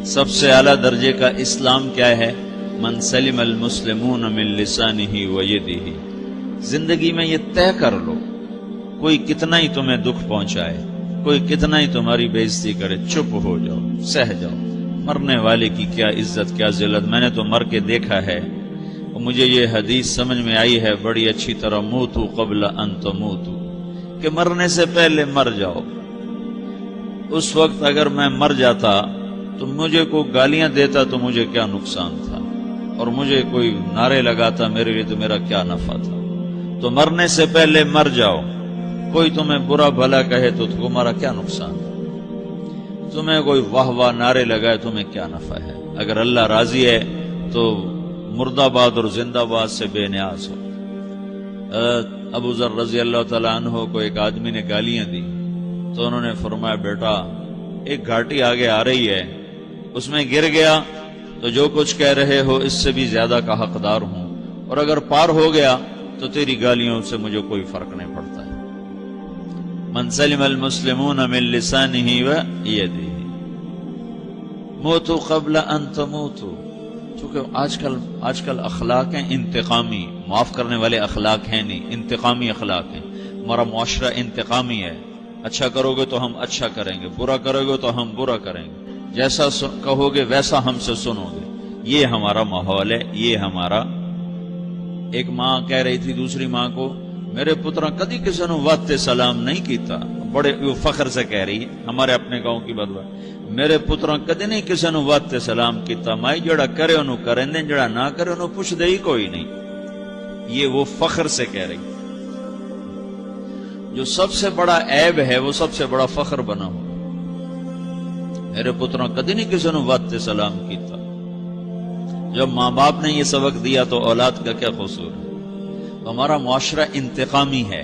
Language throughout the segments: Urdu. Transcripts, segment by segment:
سب سے اعلیٰ درجے کا اسلام کیا ہے؟ من سلم المسلمون من لسانہ و یدہ۔ زندگی میں یہ طے کر لو، کوئی کتنا ہی تمہیں دکھ پہنچائے، کوئی کتنا ہی تمہاری بےعزتی کرے، چپ ہو جاؤ، سہ جاؤ۔ مرنے والے کی کیا عزت، کیا ذلت، میں نے تو مر کے دیکھا ہے، اور مجھے یہ حدیث سمجھ میں آئی ہے بڑی اچھی طرح، موتوا قبل ان تموتوا، کہ مرنے سے پہلے مر جاؤ۔ اس وقت اگر میں مر جاتا تو مجھے کوئی گالیاں دیتا تو مجھے کیا نقصان تھا، اور مجھے کوئی نعرے لگاتا میرے لیے تو میرا کیا نفع تھا۔ تو مرنے سے پہلے مر جاؤ۔ کوئی تمہیں برا بھلا کہے تو تمہارا کیا نقصان ہے، تمہیں کوئی واہ واہ نعرے لگائے تمہیں کیا نفع ہے۔ اگر اللہ راضی ہے تو مردہ باد اور زندہ باد سے بے نیاز ہو۔ ابو ذر رضی اللہ تعالیٰ عنہ کو ایک آدمی نے گالیاں دی تو انہوں نے فرمایا، بیٹا ایک گھاٹی آگے آ رہی ہے، اس میں گر گیا تو جو کچھ کہہ رہے ہو اس سے بھی زیادہ کا حقدار ہوں، اور اگر پار ہو گیا تو تیری گالیوں سے مجھے کوئی فرق نہیں پڑتا ہے۔ من سلم المسلمون من لسانہ و یدہ موتوا قبل ان تموتوا۔ چونکہ آج کل اخلاق ہیں انتقامی، معاف کرنے والے اخلاق ہیں نہیں، انتقامی اخلاق ہیں۔ ہمارا معاشرہ انتقامی ہے، اچھا کرو گے تو ہم اچھا کریں گے، برا کرو گے تو ہم برا کریں گے، جیسا کہو گے ویسا ہم سے سنو گے۔ یہ ہمارا ماحول ہے، یہ ہمارا۔ ایک ماں کہہ رہی تھی دوسری ماں کو، میرے پترا کدی کسی نے واسطے سلام نہیں کیتا، بڑے فخر سے کہہ رہی ہے، ہمارے اپنے گاؤں کی بات، میرے پترا کدی نہیں کسی نے واسطے سلام کیتا، مائی جڑا کرے انہوں کریں دیں، جڑا نہ کرے انہوں پوچھ دے ہی کوئی نہیں۔ یہ وہ فخر سے کہہ رہی۔ جو سب سے بڑا عیب ہے وہ سب سے بڑا فخر بنا ہو۔ میرے پترا کدی نہیں کسی نے واسطے سلام کیتا۔ جب ماں باپ نے یہ سبق دیا تو اولاد کا کیا قصور ہے؟ ہمارا معاشرہ انتقامی ہے،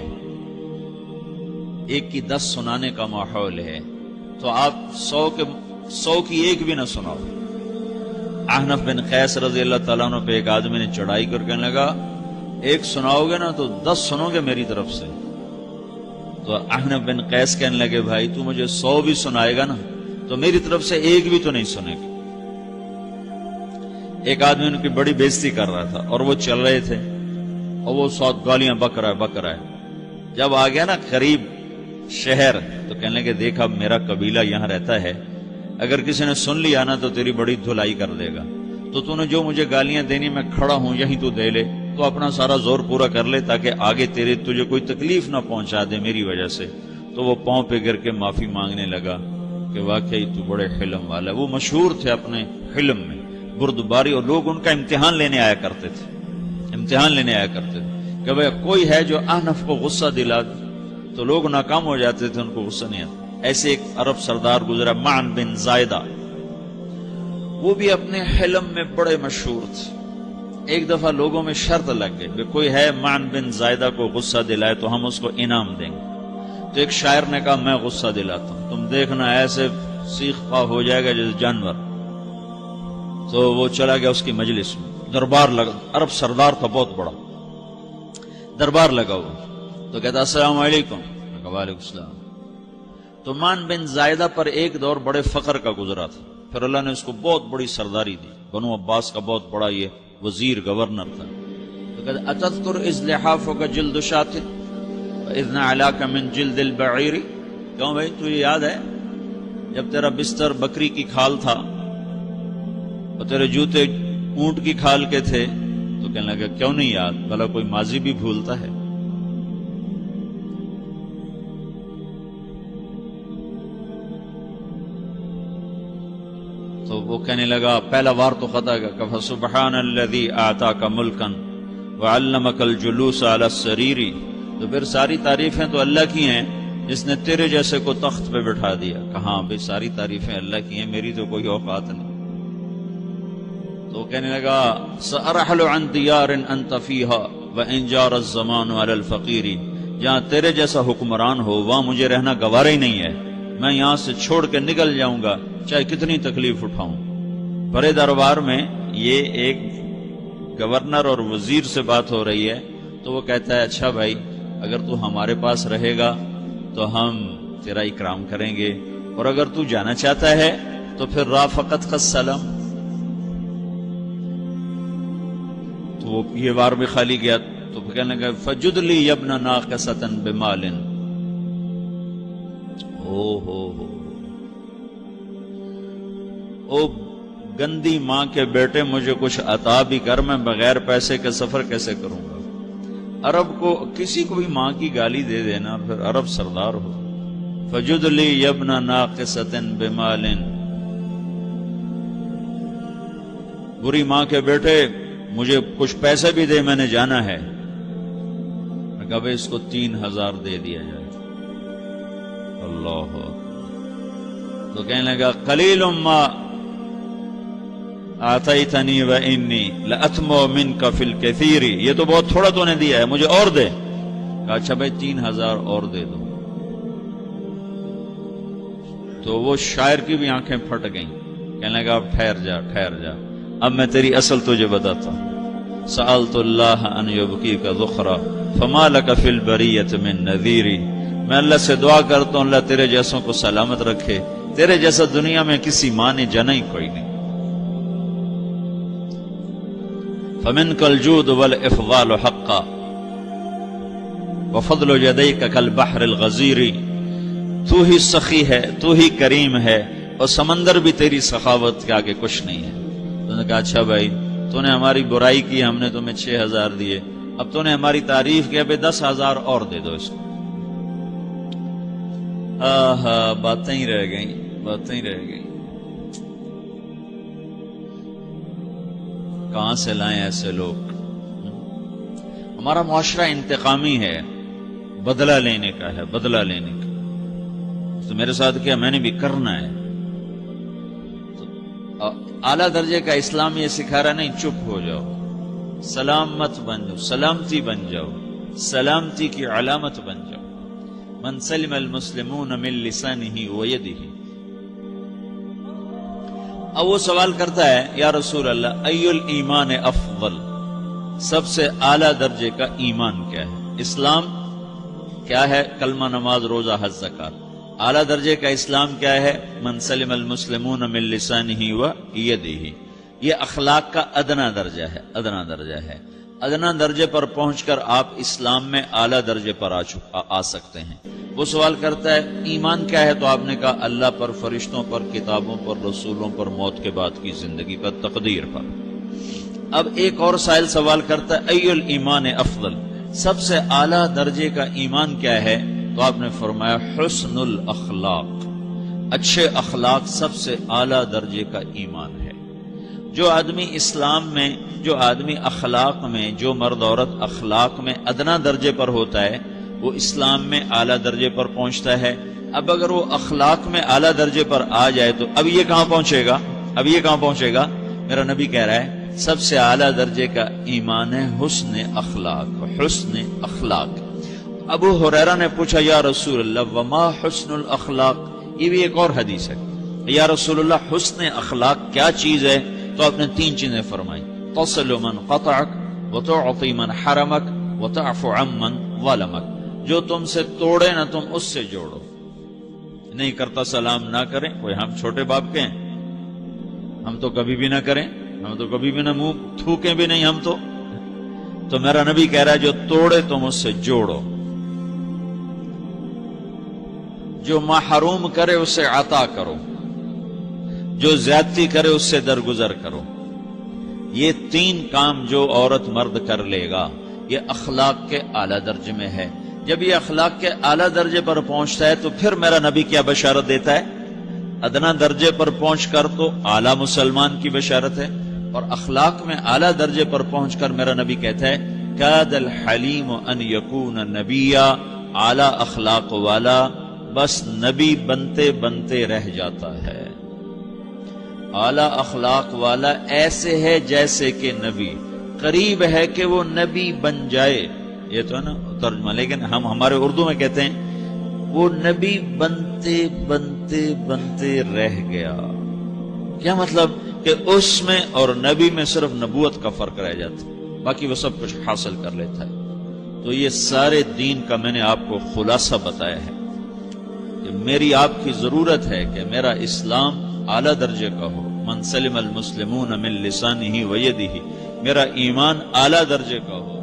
ایک کی 10 سنانے کا ماحول ہے، تو آپ 100 کی ایک بھی نہ سناؤ۔ احنف بن قیس رضی اللہ تعالیٰ عنہ پہ ایک آدمی نے چڑھائی کر کہنے لگا، ایک سناؤ گے نا تو 10 سنو گے میری طرف سے۔ تو احنف بن قیس کہنے لگے، بھائی تو مجھے 100 بھی سنائے گا نا تو میری طرف سے ایک بھی تو نہیں سنے گا۔ ایک آدمی ان کی بڑی بےزتی کر رہا تھا اور وہ چل رہے تھے اور وہ 100 گالیاں بک رہا ہے۔ جب آ گیا نا قریب شہر تو کہنے لگے، دیکھا میرا قبیلہ یہاں رہتا ہے، اگر کسی نے سن لیا نا تو تیری بڑی دھلائی کر دے گا، تو نے جو مجھے گالیاں دینی میں کھڑا ہوں یہیں تو دے لے، تو اپنا سارا زور پورا کر لے تاکہ آگے تجھے کوئی تکلیف نہ پہنچا دے میری وجہ سے۔ تو وہ پاؤں پہ گر کے معافی مانگنے لگا کہ واقعی تو بڑے حلم والا ہے۔ وہ مشہور تھے اپنے حلم میں، بردباری، اور لوگ ان کا امتحان لینے آیا کرتے تھے کہ بھئی کوئی ہے جو احنف کو غصہ دلا دے، تو لوگ ناکام ہو جاتے تھے، ان کو غصہ نہیں آتا۔ ایسے ایک عرب سردار گزرا معن بن زائدہ، وہ بھی اپنے حلم میں بڑے مشہور تھے۔ ایک دفعہ لوگوں میں شرط لگ گئی کہ کوئی ہے معن بن زائدہ کو غصہ دلائے تو ہم اس کو انعام دیں گے۔ تو ایک شاعر نے کہا، میں غصہ دلاتا ہوں، تم دیکھنا ایسے سیخ پا ہو جائے گا جیسے جانور۔ تو وہ چلا گیا اس کی مجلس میں، دربار لگا، عرب سردار تھا بہت بڑا، دربار لگا ہوا، تو کہتا السلام علیکم، وعلیکم السلام۔ تو معن بن زائدہ پر ایک دور بڑے فقر کا گزرا تھا، پھر اللہ نے اس کو بہت بڑی سرداری دی، بنو عباس کا بہت بڑا یہ وزیر گورنر تھا۔ تو کہتا اتذکر اذ لحافک جلد شاۃ واذ نعلاک من جلد البعیر، کیوں بھائی تجھے یاد ہے جب تیرا بستر بکری کی کھال تھا اور تیرے جوتے اونٹ کی کھال کے تھے؟ تو کہنے لگا کیوں نہیں یاد، بھلا کوئی ماضی بھی بھولتا ہے؟ تو وہ کہنے لگا، پہلا وار تو خطا کا، فسبحان الذی اعطاک ملکا وعلمک الجلوس علی السریر۔ تو پھر ساری تعریفیں تو اللہ کی ہیں جس نے تیرے جیسے کو تخت پہ بٹھا دیا۔ کہاں بھئی ساری تعریفیں اللہ کی ہیں، میری تو کوئی اوقات نہیں۔ تو کہنے لگا، سأرحل عن دیار انت فیہا وان جار الزمان علی الفقیر، جہاں تیرے جیسا حکمران ہو وہاں مجھے رہنا گوارا ہی نہیں ہے، میں یہاں سے چھوڑ کے نکل جاؤں گا چاہے کتنی تکلیف اٹھاؤں۔ بڑے دربار میں یہ ایک گورنر اور وزیر سے بات ہو رہی ہے، تو وہ کہتا ہے اچھا بھائی اگر تو ہمارے پاس رہے گا تو ہم تیرا اکرام کریں گے، اور اگر تو جانا چاہتا ہے تو پھر رافقت کا سلام، تو وہ یہ بار بھی خالی گیا تو کہنے لگا فجد لی ابن ناقصۃ بمال، او گندی ماں کے بیٹے مجھے کچھ عطا بھی کر، میں بغیر پیسے کے سفر کیسے کروں گا؟ عرب کو کسی کو بھی ماں کی گالی دے دینا پھر عرب سردار ہو۔ فجد لی ابن ناقصۃ بمال، بری ماں کے بیٹے مجھے کچھ پیسے بھی دے، میں نے جانا ہے۔ میں کہا بھائی اس کو 3000 دے دیا جائے۔ اللہ، تو کہنے لگا قلیل ما آتیتنی و انی لأطمع منک فی الکثیر، یہ تو بہت تھوڑا تو نے دیا ہے، مجھے اور دے۔ کہا اچھا بھائی 3000 اور دے دو۔ تو وہ شاعر کی بھی آنکھیں پھٹ گئیں، کہنے لگا اب ٹھہر جا ٹھہر جا، اب میں تیری اصل تجھے بتاتا ہوں۔ سألت اللہ ان یبکیک ذخرا فما لک فی البریۃ من نذیری، میں اللہ سے دعا کرتا ہوں اللہ تیرے جیسوں کو سلامت رکھے، تیرے جیسا دنیا میں کسی ماں نے جنا ہی کوئی نہیں۔ فمنک الجود والافضال حقا وفضل یدیک کالبحر الغزیر، تو ہی سخی ہے، تو ہی کریم ہے، اور سمندر بھی تیری سخاوت کے آگے کچھ نہیں ہے۔ تو نے کہا اچھا بھائی تو نے ہماری برائی کی، ہم نے تمہیں 6000 دیے، اب تو نے ہماری تعریف کی، اب 10,000 اور دے دو اس کو۔ باتیں ہی رہ گئیں، باتیں ہی رہ گئیں۔ کہاں سے لائیں ایسے لوگ؟ ہمارا معاشرہ انتقامی ہے، بدلہ لینے کا ہے، بدلہ لینے کا۔ تو میرے ساتھ کیا میں نے بھی کرنا ہے۔ تو اعلیٰ درجے کا اسلام یہ سکھا رہا نہیں چپ ہو جاؤ، سلامت بن جاؤ، سلامتی بن جاؤ، سلامتی کی علامت بن جاؤ۔ من سلم المسلمون من لسانہ ویدہ۔ اب وہ سوال کرتا ہے یا رسول اللہ ای الایمان افضل، سب سے اعلیٰ درجے کا ایمان کیا ہے؟ اسلام کیا ہے؟ کلمہ، نماز، روزہ، حج، زکات۔ اعلیٰ درجے کا اسلام کیا ہے؟ من سلم المسلمون من لسانہ ویدہ۔ یہ اخلاق کا ادنا درجہ ہے، ادنا درجہ ہے۔ ادنا درجے پر پہنچ کر آپ اسلام میں اعلیٰ درجے پر آ سکتے ہیں۔ وہ سوال کرتا ہے ایمان کیا ہے؟ تو آپ نے کہا اللہ پر، فرشتوں پر، کتابوں پر، رسولوں پر، موت کے بعد کی زندگی پر، تقدیر پر۔ اب ایک اور سائل سوال کرتا ہے ای الایمان افضل، سب سے اعلیٰ درجے کا ایمان کیا ہے؟ تو آپ نے فرمایا حسن الاخلاق، اچھے اخلاق سب سے اعلیٰ درجے کا ایمان ہے۔ جو آدمی اسلام میں، جو آدمی اخلاق میں، جو مرد عورت اخلاق میں ادنا درجے پر ہوتا ہے وہ اسلام میں اعلیٰ درجے پر پہنچتا ہے۔ اب اگر وہ اخلاق میں اعلیٰ درجے پر آ جائے تو اب یہ کہاں پہنچے گا؟ اب یہ کہاں پہنچے گا؟ میرا نبی کہہ رہا ہے سب سے اعلیٰ درجے کا ایمان ہے حسن اخلاق، حسن اخلاق۔ ابو ہریرہ نے پوچھا یا رسول اللہ وما حسن الاخلاق، یہ بھی ایک اور حدیث ہے، یا رسول اللہ حسن اخلاق کیا چیز ہے؟ تو آپ نے 3 چیزیں فرمائی، تصل من قطعک وتعطی من حرمک وتعفو عمن ظلمک، جو تم سے توڑے نہ تم اس سے جوڑو، نہیں کرتا سلام نہ کریں، کوئی ہم چھوٹے باپ کے ہیں، ہم تو کبھی بھی نہ کریں، ہم تو کبھی بھی نہ منہ تھوکیں بھی نہیں ہم تو میرا نبی کہہ رہا ہے جو توڑے تم اس سے جوڑو، جو محروم کرے اسے عطا کرو، جو زیادتی کرے اس سے درگزر کرو۔ یہ 3 کام جو عورت مرد کر لے گا یہ اخلاق کے اعلیٰ درجے میں ہے۔ جب یہ اخلاق کے اعلیٰ درجے پر پہنچتا ہے تو پھر میرا نبی کیا بشارت دیتا ہے؟ ادنا درجے پر پہنچ کر تو اعلیٰ مسلمان کی بشارت ہے، اور اخلاق میں اعلیٰ درجے پر پہنچ کر میرا نبی کہتا ہے کاد الحلیم ان یکون نبیا، اعلیٰ اخلاق والا بس نبی بنتے بنتے رہ جاتا ہے۔ اعلیٰ اخلاق والا ایسے ہے جیسے کہ نبی، قریب ہے کہ وہ نبی بن جائے، یہ تو ہے نا ترجمہ، لیکن ہم ہمارے اردو میں کہتے ہیں وہ نبی بنتے بنتے بنتے رہ گیا۔ کیا مطلب؟ کہ اس میں اور نبی میں صرف نبوت کا فرق رہ جاتا، باقی وہ سب کچھ حاصل کر لیتا ہے۔ تو یہ سارے دین کا میں نے آپ کو خلاصہ بتایا ہے کہ میری آپ کی ضرورت ہے کہ میرا اسلام اعلیٰ درجے کا ہو، من سلم المسلمون من لسانہ و یدہ، میرا ایمان اعلیٰ درجے کا ہو،